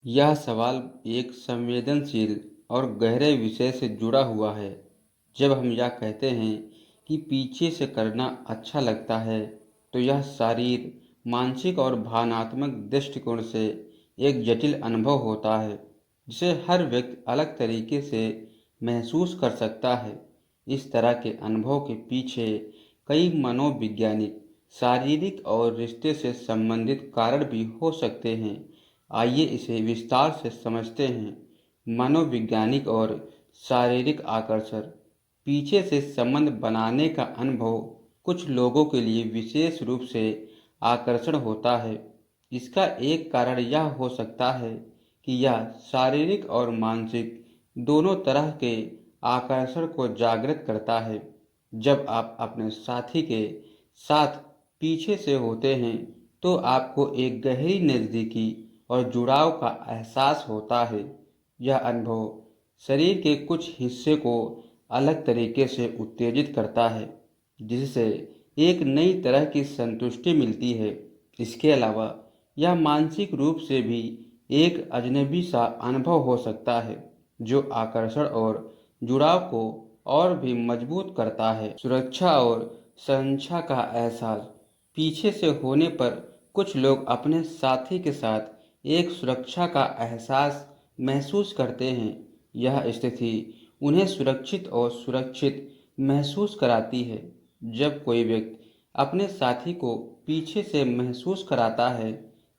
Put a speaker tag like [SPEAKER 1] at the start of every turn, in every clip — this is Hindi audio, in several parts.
[SPEAKER 1] यह सवाल एक संवेदनशील और गहरे विषय से जुड़ा हुआ है। जब हम यह कहते हैं कि पीछे से करना अच्छा लगता है, तो यह शारीर, मानसिक और भावनात्मक दृष्टिकोण से एक जटिल अनुभव होता है, जिसे हर व्यक्ति अलग तरीके से महसूस कर सकता है। इस तरह के अनुभव के पीछे कई मनोवैज्ञानिक, शारीरिक और रिश्ते से संबंधित कारण भी हो सकते हैं। आइए इसे विस्तार से समझते हैं। मनोवैज्ञानिक और शारीरिक आकर्षण। पीछे से संबंध बनाने का अनुभव कुछ लोगों के लिए विशेष रूप से आकर्षण होता है। इसका एक कारण यह हो सकता है कि यह शारीरिक और मानसिक दोनों तरह के आकर्षण को जागृत करता है। जब आप अपने साथी के साथ पीछे से होते हैं, तो आपको एक गहरी नज़दीकी और जुड़ाव का एहसास होता है। यह अनुभव शरीर के कुछ हिस्से को अलग तरीके से उत्तेजित करता है, जिससे एक नई तरह की संतुष्टि मिलती है। इसके अलावा यह मानसिक रूप से भी एक अजनबी सा अनुभव हो सकता है, जो आकर्षण और जुड़ाव को और भी मजबूत करता है। सुरक्षा और संरक्षा का एहसास। पीछे से होने पर कुछ लोग अपने साथी के साथ एक सुरक्षा का एहसास महसूस करते हैं। यह स्थिति उन्हें सुरक्षित और सुरक्षित महसूस कराती है। जब कोई व्यक्ति अपने साथी को पीछे से महसूस कराता है,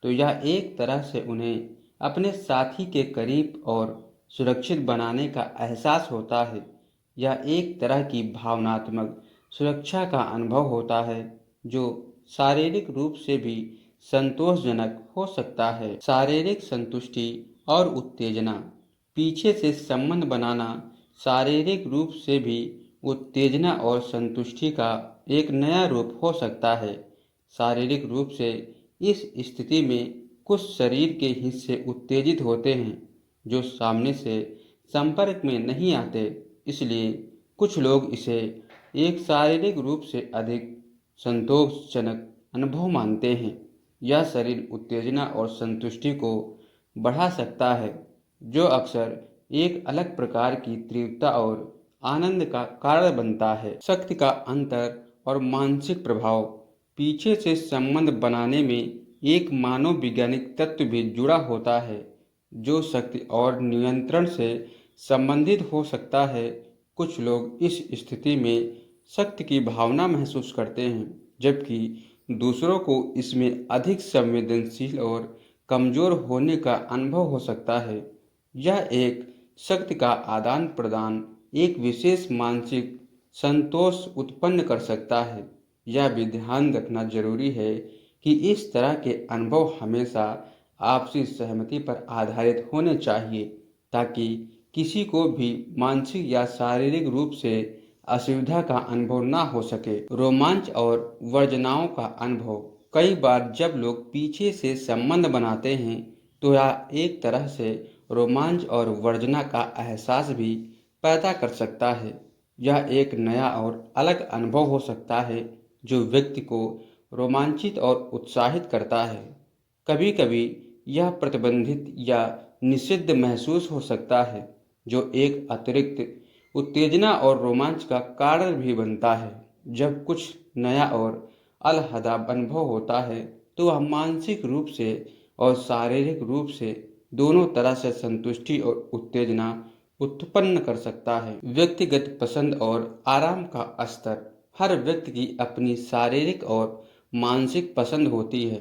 [SPEAKER 1] तो यह एक तरह से उन्हें अपने साथी के करीब और सुरक्षित बनाने का एहसास होता है। यह एक तरह की भावनात्मक सुरक्षा का अनुभव होता है, जो शारीरिक रूप से भी संतोषजनक हो सकता है। शारीरिक संतुष्टि और उत्तेजना। पीछे से संबंध बनाना शारीरिक रूप से भी उत्तेजना और संतुष्टि का एक नया रूप हो सकता है। शारीरिक रूप से इस स्थिति में कुछ शरीर के हिस्से उत्तेजित होते हैं, जो सामने से संपर्क में नहीं आते। इसलिए कुछ लोग इसे एक शारीरिक रूप से अधिक संतोषजनक अनुभव मानते हैं। यह शरीर उत्तेजना और संतुष्टि को बढ़ा सकता है, जो अक्सर एक अलग प्रकार की तीव्रता और आनंद का कारण बनता है। शक्ति का अंतर और मानसिक प्रभाव। पीछे से संबंध बनाने में एक मानववैज्ञानिक तत्व भी जुड़ा होता है, जो शक्ति और नियंत्रण से संबंधित हो सकता है। कुछ लोग इस स्थिति में शक्ति की भावना महसूस करते हैं, जबकि दूसरों को इसमें अधिक संवेदनशील और कमजोर होने का अनुभव हो सकता है। यह एक शक्ति का आदान प्रदान एक विशेष मानसिक संतोष उत्पन्न कर सकता है। यह भी ध्यान रखना जरूरी है कि इस तरह के अनुभव हमेशा आपसी सहमति पर आधारित होने चाहिए, ताकि किसी को भी मानसिक या शारीरिक रूप से असुविधा का अनुभव ना हो सके। रोमांच और वर्जनाओं का अनुभव। कई बार जब लोग पीछे से संबंध बनाते हैं, तो यह एक तरह से रोमांच और वर्जना का एहसास भी पैदा कर सकता है। यह एक नया और अलग अनुभव हो सकता है, जो व्यक्ति को रोमांचित और उत्साहित करता है। कभी कभी यह प्रतिबंधित या निषिद्ध महसूस हो सकता है, जो एक अतिरिक्त उत्तेजना और रोमांच का कारण भी बनता है। जब कुछ नया और अलहदा अनुभव होता है, तो वह मानसिक रूप से और शारीरिक रूप से दोनों तरह से संतुष्टि और उत्तेजना उत्पन्न कर सकता है। व्यक्तिगत पसंद और आराम का स्तर। हर व्यक्ति की अपनी शारीरिक और मानसिक पसंद होती है।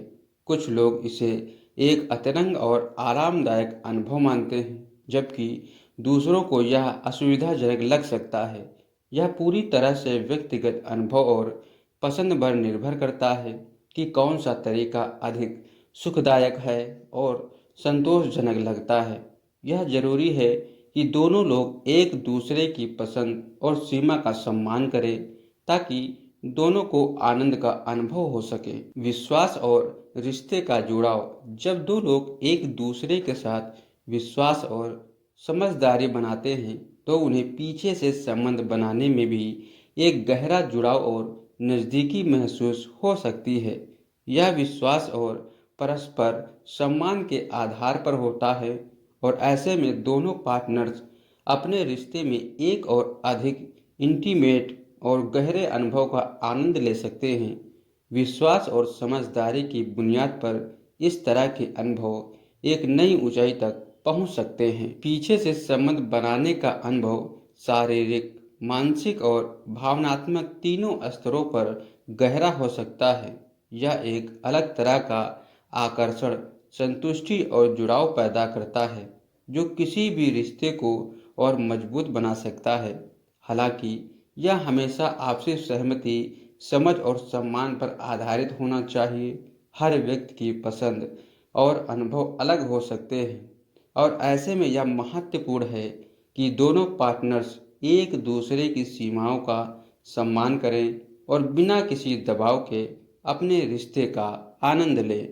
[SPEAKER 1] कुछ लोग इसे एक अतरंग और आरामदायक अनुभव मानते हैं, जबकि दूसरों को यह असुविधाजनक लग सकता है। यह पूरी तरह से व्यक्तिगत अनुभव और पसंद पर निर्भर करता है कि कौन सा तरीका अधिक सुखदायक है और संतोषजनक लगता है। यह जरूरी है कि दोनों लोग एक दूसरे की पसंद और सीमा का सम्मान करें, ताकि दोनों को आनंद का अनुभव हो सके। विश्वास और रिश्ते का जुड़ाव। जब दो लोग एक दूसरे के साथ विश्वास और समझदारी बनाते हैं, तो उन्हें पीछे से संबंध बनाने में भी एक गहरा जुड़ाव और नज़दीकी महसूस हो सकती है। यह विश्वास और परस्पर सम्मान के आधार पर होता है और ऐसे में दोनों पार्टनर्स अपने रिश्ते में एक और अधिक इंटीमेट और गहरे अनुभव का आनंद ले सकते हैं। विश्वास और समझदारी की बुनियाद पर इस तरह के अनुभव एक नई ऊंचाई तक पहुंच सकते हैं। पीछे से संबंध बनाने का अनुभव शारीरिक, मानसिक और भावनात्मक तीनों स्तरों पर गहरा हो सकता है। यह एक अलग तरह का आकर्षण, संतुष्टि और जुड़ाव पैदा करता है जो किसी भी रिश्ते को और मजबूत बना सकता है। हालांकि यह हमेशा आपसी सहमति, समझ और सम्मान पर आधारित होना चाहिए। हर व्यक्ति की पसंद और अनुभव अलग हो सकते हैं और ऐसे में यह महत्वपूर्ण है कि दोनों पार्टनर्स एक दूसरे की सीमाओं का सम्मान करें और बिना किसी दबाव के अपने रिश्ते का आनंद लें।